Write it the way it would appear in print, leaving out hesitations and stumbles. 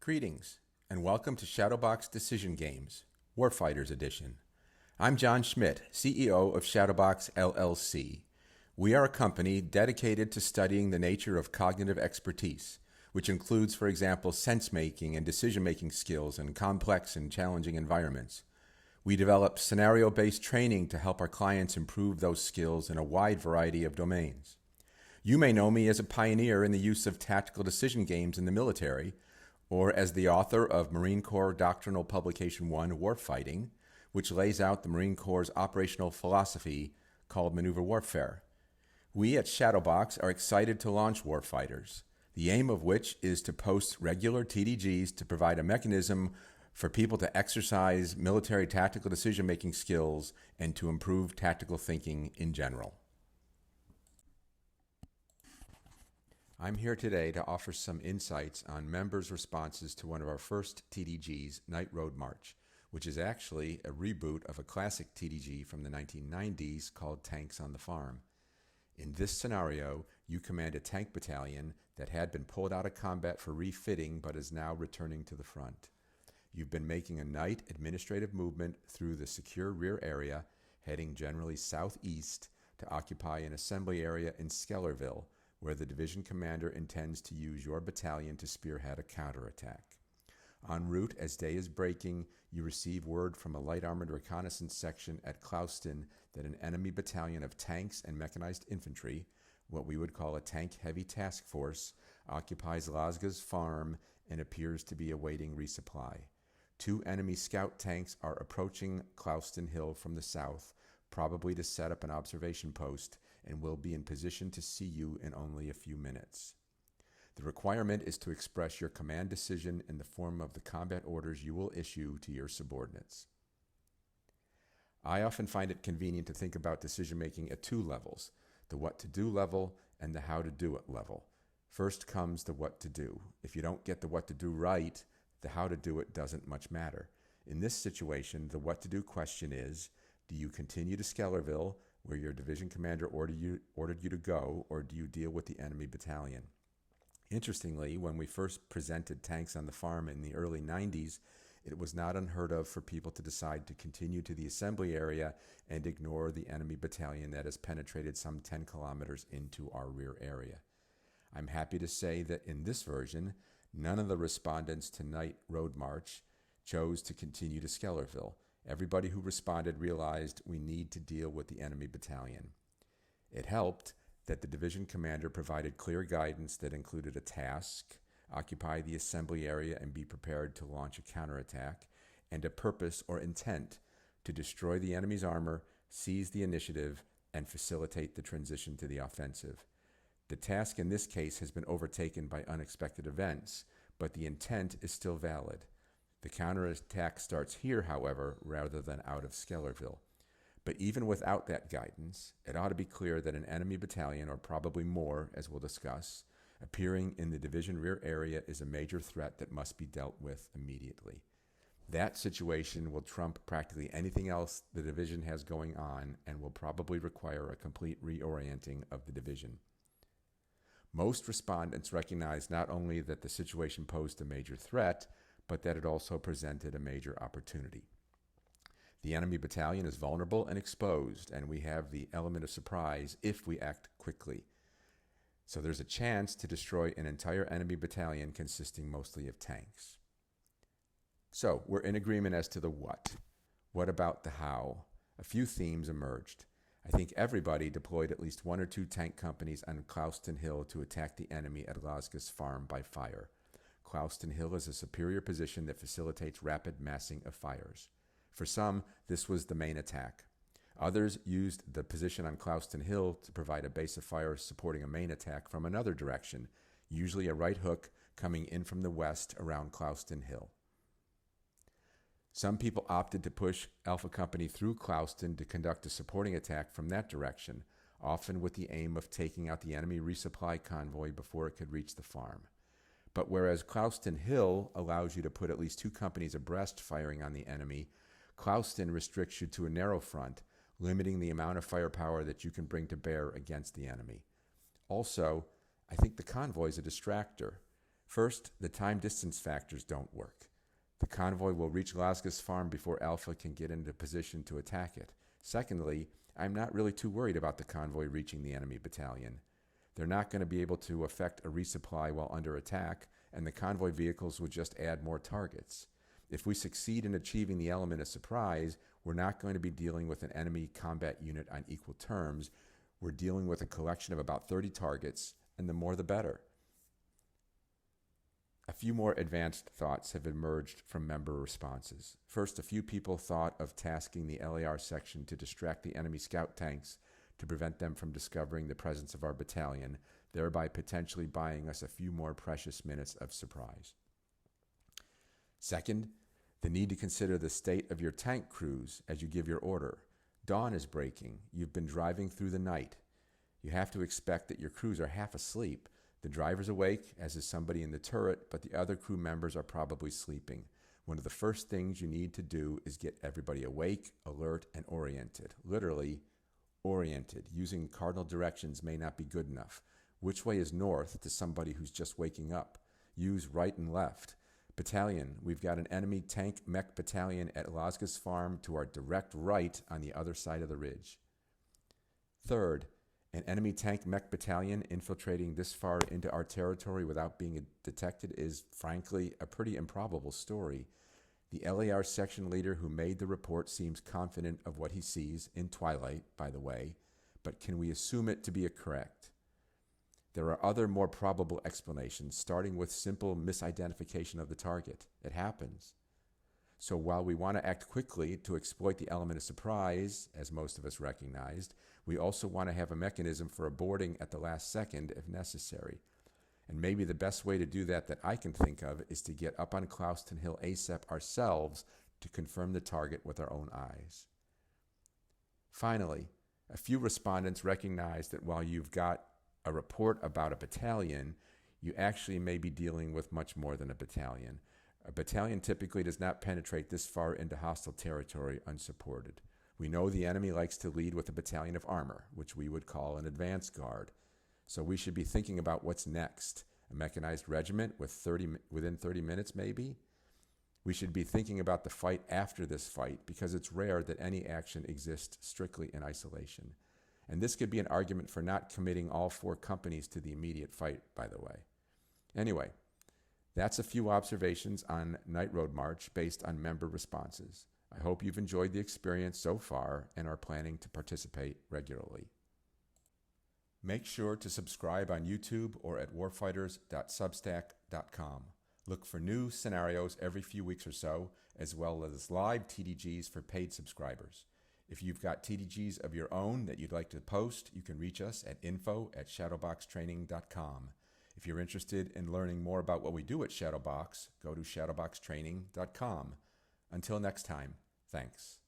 Greetings, and welcome to ShadowBox Decision Games, Warfighters Edition. I'm John Schmidt, CEO of ShadowBox LLC. We are a company dedicated to studying the nature of cognitive expertise, which includes, for example, sense-making and decision-making skills in complex and challenging environments. We develop scenario-based training to help our clients improve those skills in a wide variety of domains. You may know me as a pioneer in the use of tactical decision games in the military, or as the author of Marine Corps Doctrinal Publication 1, Warfighting, which lays out the Marine Corps' operational philosophy called maneuver warfare. We at ShadowBox are excited to launch Warfighters, the aim of which is to post regular TDGs to provide a mechanism for people to exercise military tactical decision-making skills and to improve tactical thinking in general. I'm here today to offer some insights on members' responses to one of our first TDGs, Night Road March, which is actually a reboot of a classic TDG from the 1990s called Tanks on the Farm. In this scenario, you command a tank battalion that had been pulled out of combat for refitting but is now returning to the front. You've been making a night administrative movement through the secure rear area, heading generally southeast to occupy an assembly area in Skellerville, where the division commander intends to use your battalion to spearhead a counterattack. En route, as day is breaking, you receive word from a light armored reconnaissance section at Clouston that an enemy battalion of tanks and mechanized infantry, what we would call a tank-heavy task force, occupies Lasga's farm and appears to be awaiting resupply. 2 enemy scout tanks are approaching Clouston Hill from the south, probably to set up an observation post, and will be in position to see you in only a few minutes. The requirement is to express your command decision in the form of the combat orders you will issue to your subordinates. I often find it convenient to think about decision-making at 2 levels, the what-to-do level and the how-to-do-it level. First comes the what-to-do. If you don't get the what-to-do right, the how-to-do-it doesn't much matter. In this situation, the what-to-do question is, do you continue to Skellerville, where your division commander ordered you to go, or do you deal with the enemy battalion? Interestingly, when we first presented Tanks on the Farm in the early 90s, it was not unheard of for people to decide to continue to the assembly area and ignore the enemy battalion that has penetrated some 10 kilometers into our rear area. I'm happy to say that in this version, none of the respondents to Night Road March chose to continue to Skellerville. Everybody who responded realized we need to deal with the enemy battalion. It helped that the division commander provided clear guidance that included a task, occupy the assembly area and be prepared to launch a counterattack, and a purpose or intent to destroy the enemy's armor, seize the initiative, and facilitate the transition to the offensive. The task in this case has been overtaken by unexpected events, but the intent is still valid. The counterattack starts here, however, rather than out of Skellerville. But even without that guidance, it ought to be clear that an enemy battalion, or probably more, as we'll discuss, appearing in the division rear area is a major threat that must be dealt with immediately. That situation will trump practically anything else the division has going on and will probably require a complete reorienting of the division. Most respondents recognize not only that the situation posed a major threat, but that it also presented a major opportunity. The enemy battalion is vulnerable and exposed, and we have the element of surprise if we act quickly. So there's a chance to destroy an entire enemy battalion consisting mostly of tanks. So we're in agreement as to the what. What about the how? A few themes emerged. I think everybody deployed at least 1 or 2 tank companies on Clouston Hill to attack the enemy at Lasga's farm by fire. Clouston Hill is a superior position that facilitates rapid massing of fires. For some, this was the main attack. Others used the position on Clouston Hill to provide a base of fire supporting a main attack from another direction, usually a right hook coming in from the west around Clouston Hill. Some people opted to push Alpha Company through Clouston to conduct a supporting attack from that direction, often with the aim of taking out the enemy resupply convoy before it could reach the farm. But whereas Clouston Hill allows you to put at least 2 companies abreast firing on the enemy, Clouston restricts you to a narrow front, limiting the amount of firepower that you can bring to bear against the enemy. Also, I think the convoy is a distractor. First, the time-distance factors don't work. The convoy will reach Lasgus Farm before Alpha can get into position to attack it. Secondly, I'm not really too worried about the convoy reaching the enemy battalion. They're not going to be able to effect a resupply while under attack, and the convoy vehicles would just add more targets. If we succeed in achieving the element of surprise, we're not going to be dealing with an enemy combat unit on equal terms. We're dealing with a collection of about 30 targets, and the more the better. A few more advanced thoughts have emerged from member responses. First, a few people thought of tasking the LAR section to distract the enemy scout tanks to prevent them from discovering the presence of our battalion, thereby potentially buying us a few more precious minutes of surprise. Second, the need to consider the state of your tank crews as you give your order. Dawn is breaking. You've been driving through the night. You have to expect that your crews are half asleep. The driver's awake, as is somebody in the turret, but the other crew members are probably sleeping. One of the first things you need to do is get everybody awake, alert, and oriented. Literally, oriented. Using cardinal directions may not be good enough. Which way is north to somebody who's just waking up? Use right and left. Battalion, we've got an enemy tank mech battalion at Lasgus Farm to our direct right on the other side of the ridge. Third, an enemy tank mech battalion infiltrating this far into our territory without being detected is, frankly, a pretty improbable story. The LAR section leader who made the report seems confident of what he sees, in twilight, by the way, but can we assume it to be correct? There are other more probable explanations, starting with simple misidentification of the target. It happens. So while we want to act quickly to exploit the element of surprise, as most of us recognized, we also want to have a mechanism for aborting at the last second if necessary. And maybe the best way to do that I can think of is to get up on Clouston Hill ASAP ourselves to confirm the target with our own eyes. Finally, a few respondents recognize that while you've got a report about a battalion, you actually may be dealing with much more than a battalion. A battalion typically does not penetrate this far into hostile territory unsupported. We know the enemy likes to lead with a battalion of armor, which we would call an advance guard. So we should be thinking about what's next. A mechanized regiment within 30 minutes, maybe? We should be thinking about the fight after this fight, because it's rare that any action exists strictly in isolation. And this could be an argument for not committing all 4 companies to the immediate fight, by the way. Anyway, that's a few observations on Night Road March based on member responses. I hope you've enjoyed the experience so far and are planning to participate regularly. Make sure to subscribe on YouTube or at warfighters.substack.com. Look for new scenarios every few weeks or so, as well as live TDGs for paid subscribers. If you've got TDGs of your own that you'd like to post, you can reach us at info@shadowboxtraining.com. If you're interested in learning more about what we do at ShadowBox, go to shadowboxtraining.com. Until next time, thanks.